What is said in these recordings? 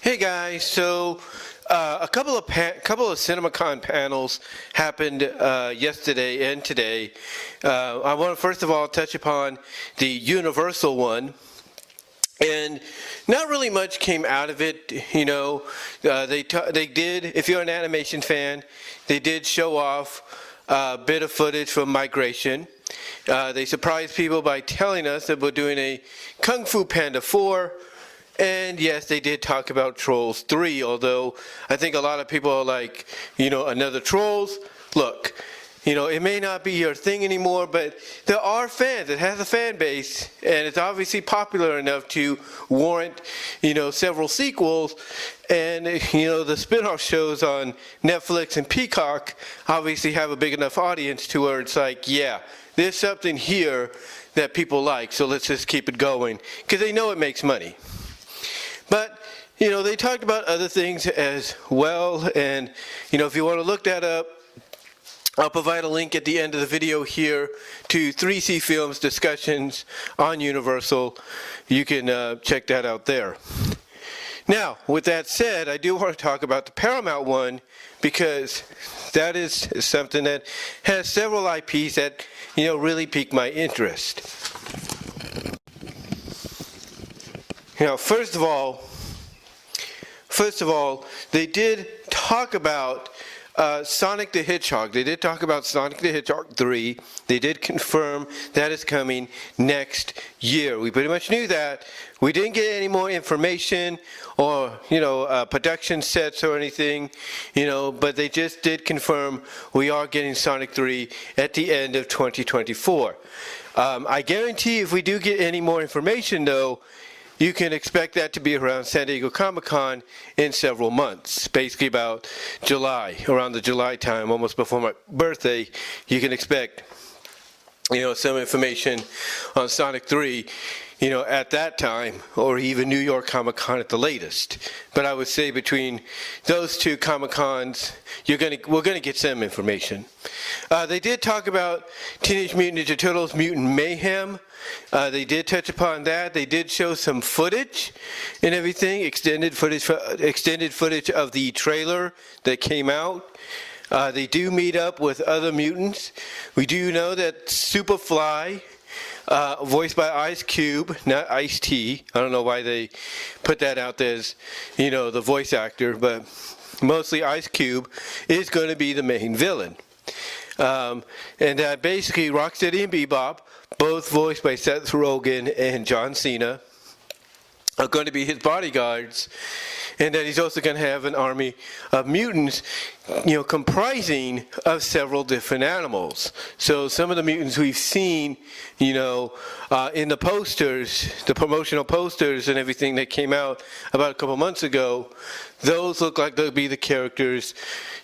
Hey guys, so a couple of CinemaCon panels happened yesterday and today. I want to first of all touch upon the Universal one. And not really much came out of it, you know. They did, if you're an animation fan, they did show off a bit of footage from Migration. They surprised people by telling us that we're doing a Kung Fu Panda 4. And yes, they did talk about Trolls 3, although I think a lot of people are like, you know, another Trolls? Look, you know, it may not be your thing anymore, but there are fans. It has a fan base, and it's obviously popular enough to warrant, you know, several sequels. And, you know, the spin-off shows on Netflix and Peacock obviously have a big enough audience to where it's like, yeah, there's something here that people like, so let's just keep it going, because they know it makes money. But, you know, they talked about other things as well, and, you know, if you want to look that up, I'll provide a link at the end of the video here to 3C Films discussions on Universal. You can check that out there. Now, with that said, I do want to talk about the Paramount one, because that is something that has several IPs that, you know, really pique my interest. You know, first of all, they did talk about Sonic the Hedgehog. They did talk about Sonic the Hedgehog 3. They did confirm that is coming next year. We pretty much knew that. We didn't get any more information or, you know, production sets or anything, you know, but they just did confirm we are getting Sonic 3 at the end of 2024. I guarantee if we do get any more information, though, you can expect that to be around San Diego Comic-Con in several months, basically about July, around the July time, almost before my birthday. You can expect, you know, some information on Sonic 3, you know, at that time, or even New York Comic-Con at the latest. But I would say between those two Comic-Cons, we're gonna get some information. They did talk about Teenage Mutant Ninja Turtles Mutant Mayhem. They did touch upon that. They did show some footage and everything, extended footage of the trailer that came out. They do meet up with other mutants. We do know that Superfly, voiced by Ice Cube, not Ice-T. I don't know why they put that out there as, you know, the voice actor, but mostly Ice Cube is going to be the main villain. And basically Rocksteady and Bebop, both voiced by Seth Rogen and John Cena, are going to be his bodyguards, and that he's also going to have an army of mutants, you know, comprising of several different animals. So some of the mutants we've seen, you know, in the posters, the promotional posters and everything that came out about a couple months ago, those look like they'll be the characters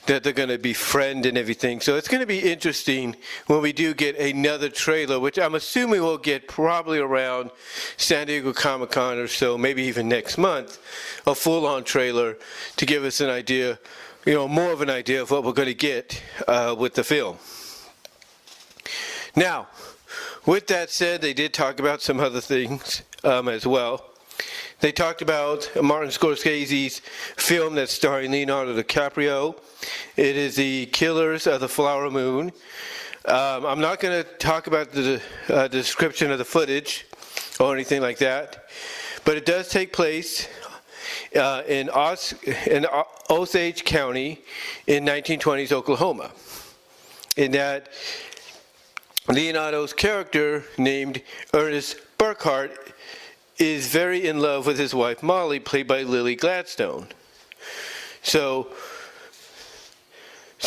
that they're going to befriend and everything. So it's going to be interesting when we do get another trailer, which I'm assuming we'll get probably around San Diego Comic-Con or so, maybe even next month, a full-on trailer to give us an idea, you know, more of an idea of what we're going to get with the film. Now, with that said, they did talk about some other things as well. They talked about Martin Scorsese's film that's starring Leonardo DiCaprio. It is The Killers of the Flower Moon. I'm not going to talk about the description of the footage or anything like that, but it does take place in Osage County in 1920s Oklahoma. In that, Leonardo's character, named Ernest Burkhart, is very in love with his wife Molly, played by Lily Gladstone. So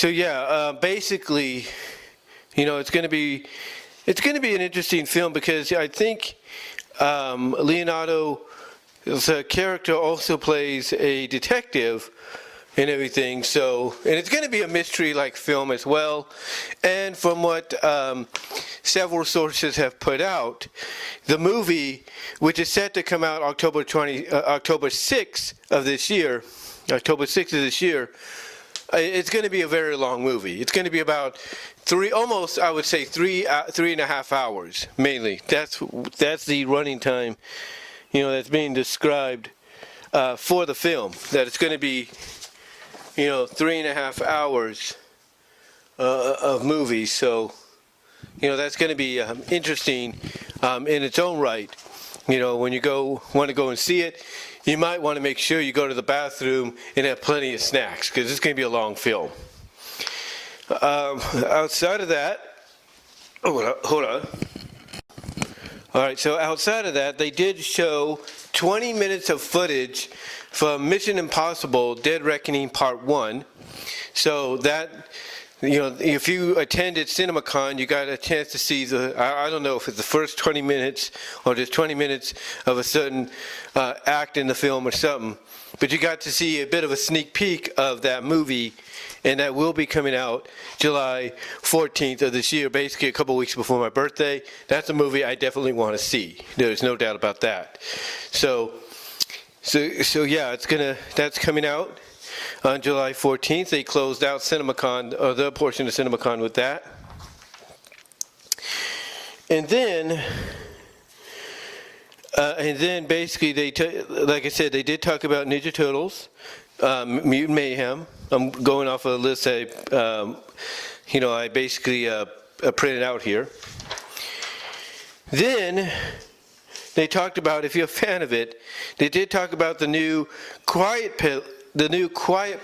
yeah, basically, you know, it's going to be an interesting film, because I think Leonardo's character also plays a detective and everything. So, and it's going to be a mystery-like film as well. And from what several sources have put out, the movie, which is set to come out October 6th of this year, it's going to be a very long movie. It's going to be about three and a half hours mainly. That's the running time, you know, that's being described for the film. That it's going to be, 3.5 hours of movies. So, that's going to be interesting in its own right. When you want to go and see it, you might want to make sure you go to the bathroom and have plenty of snacks, because it's going to be a long film. Outside of that, hold on. All right, so outside of that, they did show 20 minutes of footage from Mission Impossible: Dead Reckoning Part 1. So that, if you attended CinemaCon, you got a chance to see I don't know if it's the first 20 minutes or just 20 minutes of a certain act in the film or something. But you got to see a bit of a sneak peek of that movie, and that will be coming out July 14th of this year, basically a couple weeks before my birthday. That's a movie I definitely want to see. There's no doubt about that. So yeah, that's coming out on July 14th. They closed out CinemaCon, or the portion of CinemaCon, with that. And then basically like I said, they did talk about Ninja Turtles, Mutant Mayhem. I'm going off of a list I basically printed out here. Then they talked about, if you're a fan of it, they did talk about the new Quiet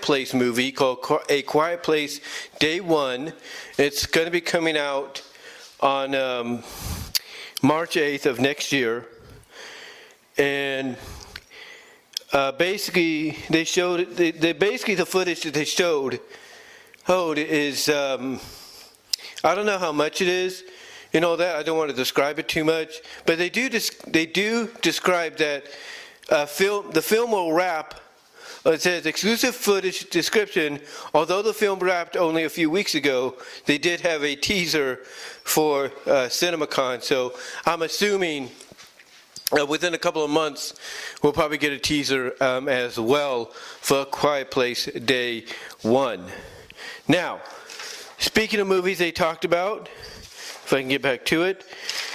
Place movie called A Quiet Place Day One. It's going to be coming out on March 8th of next year. And basically, they showed basically the footage that they showed. Is I don't know how much it is, that I don't want to describe it too much, but they do describe that the film will wrap. It says exclusive footage description. Although the film wrapped only a few weeks ago, they did have a teaser for CinemaCon. So I'm assuming within a couple of months, we'll probably get a teaser as well for Quiet Place Day 1. Now, speaking of movies they talked about, if I can get back to it,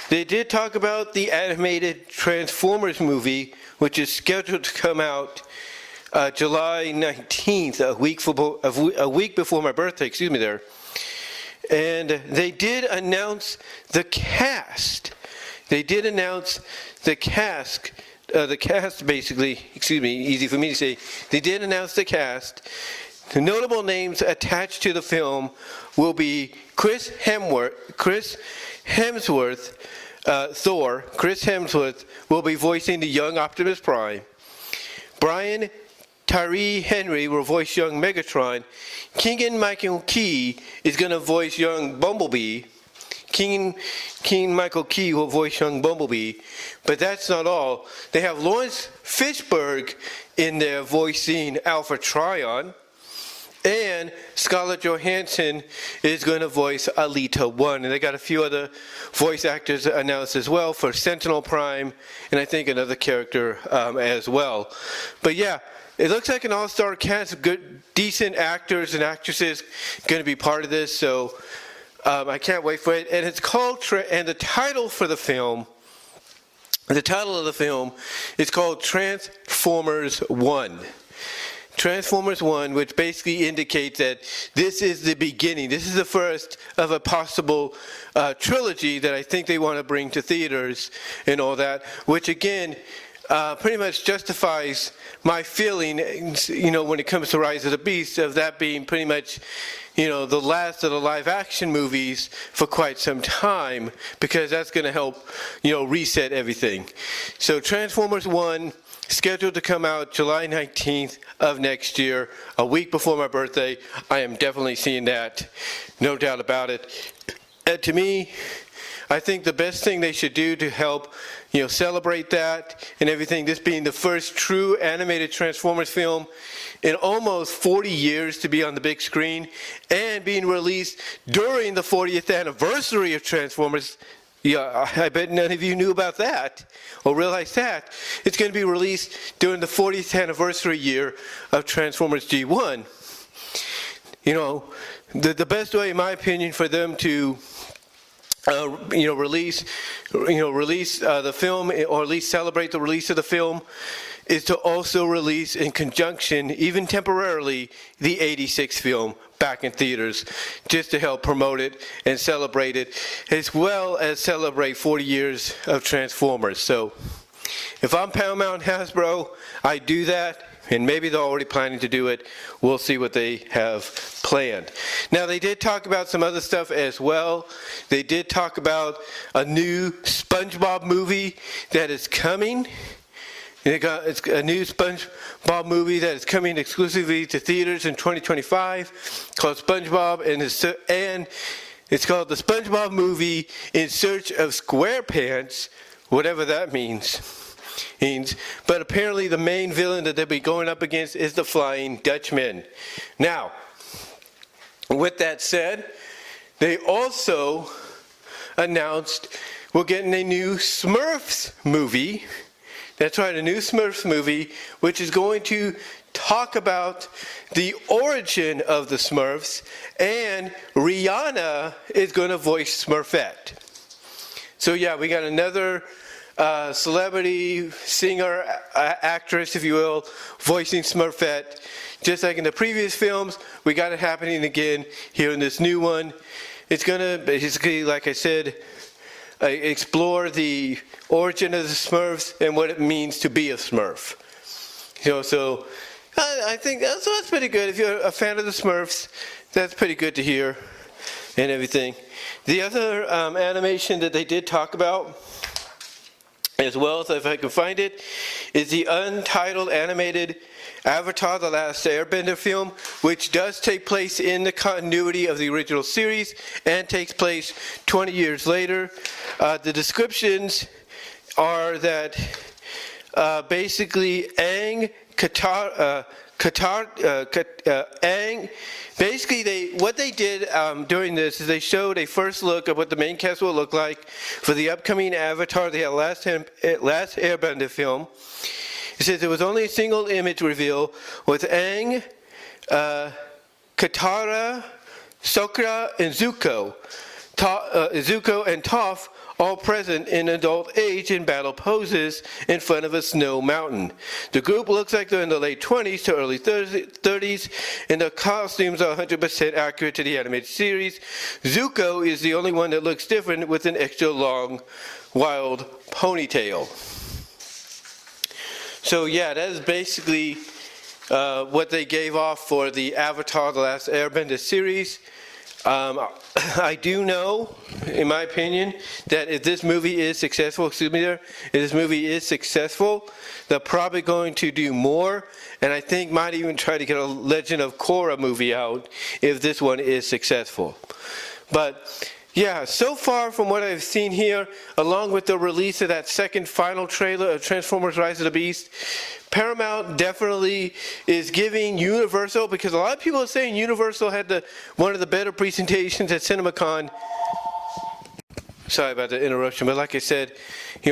they did talk about the animated Transformers movie, which is scheduled to come out July 19th, a week before my birthday, And they did announce the cast. The cast basically, easy for me to say, they did announce the cast. The notable names attached to the film will be Chris Hemsworth, Thor. Chris Hemsworth will be voicing the young Optimus Prime. Brian Tyree Henry will voice young Megatron. Keegan-Michael Key is going to voice young Bumblebee. Keegan-Michael Key will voice young Bumblebee. But that's not all. They have Lawrence Fishburne in there voicing Alpha Trion. And Scarlett Johansson is going to voice Alita 1. And they got a few other voice actors announced as well for Sentinel Prime, and I think another character as well. But yeah, it looks like an all-star cast of good, decent actors and actresses going to be part of this. So I can't wait for it. And it's called, and the title of the film is called Transformers 1. Transformers 1, which basically indicates that this is the beginning. This is the first of a possible trilogy that I think they want to bring to theaters and all that, which again pretty much justifies my feeling, when it comes to Rise of the Beast, of that being pretty much, the last of the live action movies for quite some time, because that's going to help, reset everything. So Transformers 1, scheduled to come out July 19th of next year, a week before my birthday. I am definitely seeing that, no doubt about it. And to me, I think the best thing they should do to help, celebrate that and everything, this being the first true animated Transformers film in almost 40 years to be on the big screen, and being released during the 40th anniversary of Transformers. Yeah, I bet none of you knew about that or realized that. It's going to be released during the 40th anniversary year of Transformers G1. The best way, in my opinion, for them to release the film, or at least celebrate the release of the film, is to also release in conjunction, even temporarily, the 86 film back in theaters, just to help promote it and celebrate it, as well as celebrate 40 years of Transformers. So if I'm Paramount Hasbro, I do that, and maybe they're already planning to do it. We'll see what they have planned. Now, they did talk about some other stuff as well. They did talk about a new SpongeBob movie that is coming. It's a new SpongeBob movie that is coming exclusively to theaters in 2025 called SpongeBob, and it's called the SpongeBob Movie in Search of SquarePants, whatever that means. But apparently the main villain that they'll be going up against is the Flying Dutchman. Now, with that said, they also announced we're getting a new Smurfs movie. That's right, a new Smurfs movie, which is going to talk about the origin of the Smurfs, and Rihanna is going to voice Smurfette. So yeah, we got another celebrity, singer, actress, if you will, voicing Smurfette. Just like in the previous films, we got it happening again here in this new one. It's going to basically, like I said, explore the origin of the Smurfs and what it means to be a Smurf. So I think that's pretty good. If you're a fan of the Smurfs, that's pretty good to hear and everything. The other animation that they did talk about, as well, so if I can find it, is the untitled animated Avatar: The Last Airbender film, which does take place in the continuity of the original series and takes place 20 years later. The descriptions are that basically Aang, basically what they did during this is they showed a first look of what the main cast will look like for the upcoming Avatar: The Last Airbender film. It says there was only a single image reveal with Aang, Katara, Sokka, and Zuko and Toph all present in adult age in battle poses in front of a snow mountain. The group looks like they're in the late 20s to early 30s, and the costumes are 100% accurate to the animated series. Zuko is the only one that looks different with an extra long, wild ponytail. So yeah, that is basically what they gave off for the Avatar: The Last Airbender series. I do know, in my opinion, that if this movie is successful, they're probably going to do more, and I think might even try to get a Legend of Korra movie out if this one is successful. But yeah, so far from what I've seen here, along with the release of that second final trailer of Transformers Rise of the Beast, Paramount definitely is giving Universal, because a lot of people are saying Universal had one of the better presentations at CinemaCon. Sorry about the interruption, but like I said,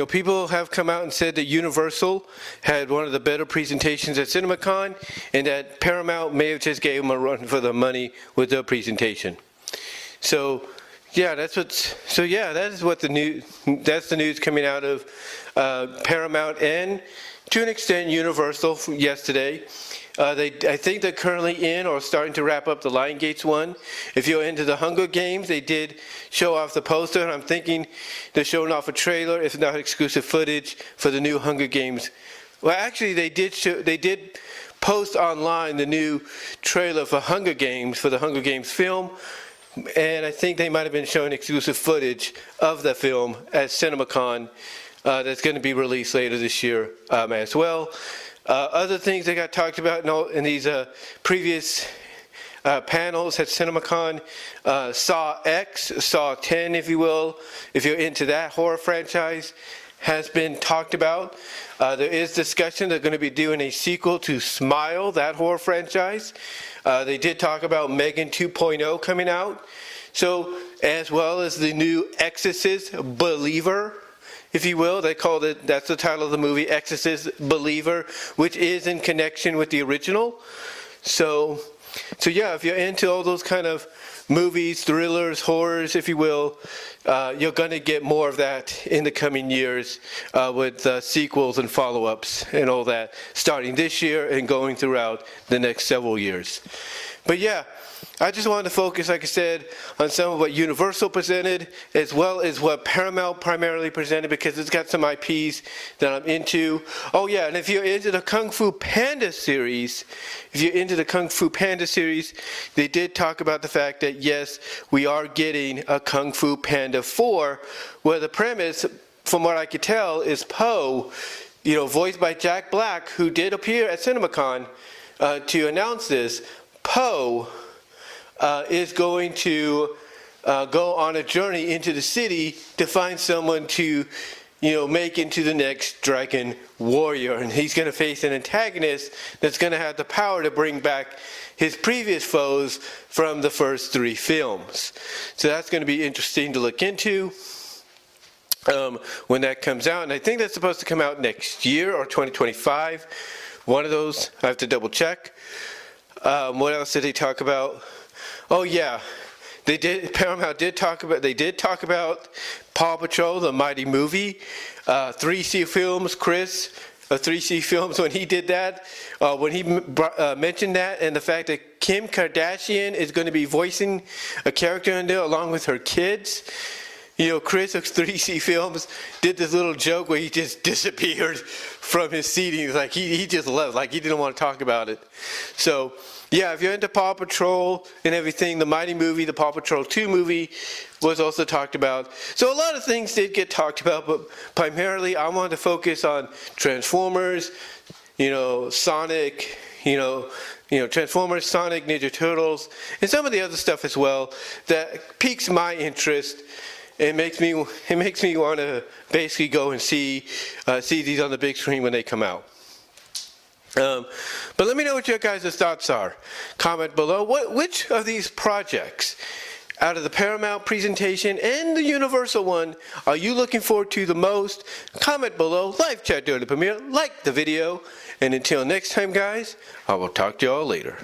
people have come out and said that Universal had one of the better presentations at CinemaCon, and that Paramount may have just gave them a run for the money with their presentation. So yeah, that's the news coming out of Paramount and, to an extent, Universal from yesterday. I think they're currently in or starting to wrap up the Lion Gates one. If you're into the Hunger Games, they did show off the poster, and I'm thinking they're showing off a trailer, if not exclusive footage, for the new Hunger Games. Well, actually, they did post online the new trailer for Hunger Games, for the Hunger Games film, and I think they might have been showing exclusive footage of the film at CinemaCon. That's going to be released later this year as well. Other things that got talked about in these previous panels at CinemaCon, Saw X, Saw 10, if you will, if you're into that horror franchise, has been talked about. There is discussion they're going to be doing a sequel to Smile, that horror franchise. They did talk about Megan 2.0 coming out. So, as well as the new Exorcist Believer, if you will. They called it, that's the title of the movie, Exorcist Believer, which is in connection with the original. So, So yeah, if you're into all those kind of movies, thrillers, horrors, if you will, you're going to get more of that in the coming years with sequels and follow-ups and all that, starting this year and going throughout the next several years. But yeah, I just wanted to focus, like I said, on some of what Universal presented, as well as what Paramount primarily presented, because it's got some IPs that I'm into. Oh yeah, and if you're into the Kung Fu Panda series, they did talk about the fact that yes, we are getting a Kung Fu Panda 4, where the premise, from what I could tell, is Po, voiced by Jack Black, who did appear at CinemaCon to announce this. Po is going to go on a journey into the city to find someone to, make into the next Dragon Warrior. And he's going to face an antagonist that's going to have the power to bring back his previous foes from the first 3 films. So that's going to be interesting to look into when that comes out. And I think that's supposed to come out next year or 2025. One of those, I have to double check. What else did he talk about? Oh yeah, Paramount did talk about Paw Patrol, the mighty movie. 3C Films, Chris, 3C Films, when he did that, when he mentioned that, and the fact that Kim Kardashian is going to be voicing a character in there along with her kids. Chris of 3C Films did this little joke where he just disappeared from his seating. Like he just left, like he didn't want to talk about it. So yeah, if you're into Paw Patrol and everything, the Mighty movie, the Paw Patrol 2 movie was also talked about. So a lot of things did get talked about, but primarily I wanted to focus on Transformers, Sonic, Transformers, Sonic, Ninja Turtles, and some of the other stuff as well that piques my interest. It makes me want to basically go and see these on the big screen when they come out. But let me know what your guys' thoughts are. Comment below. Which of these projects, out of the Paramount presentation and the Universal one, are you looking forward to the most? Comment below. Live chat during the premiere. Like the video. And until next time, guys, I will talk to y'all later.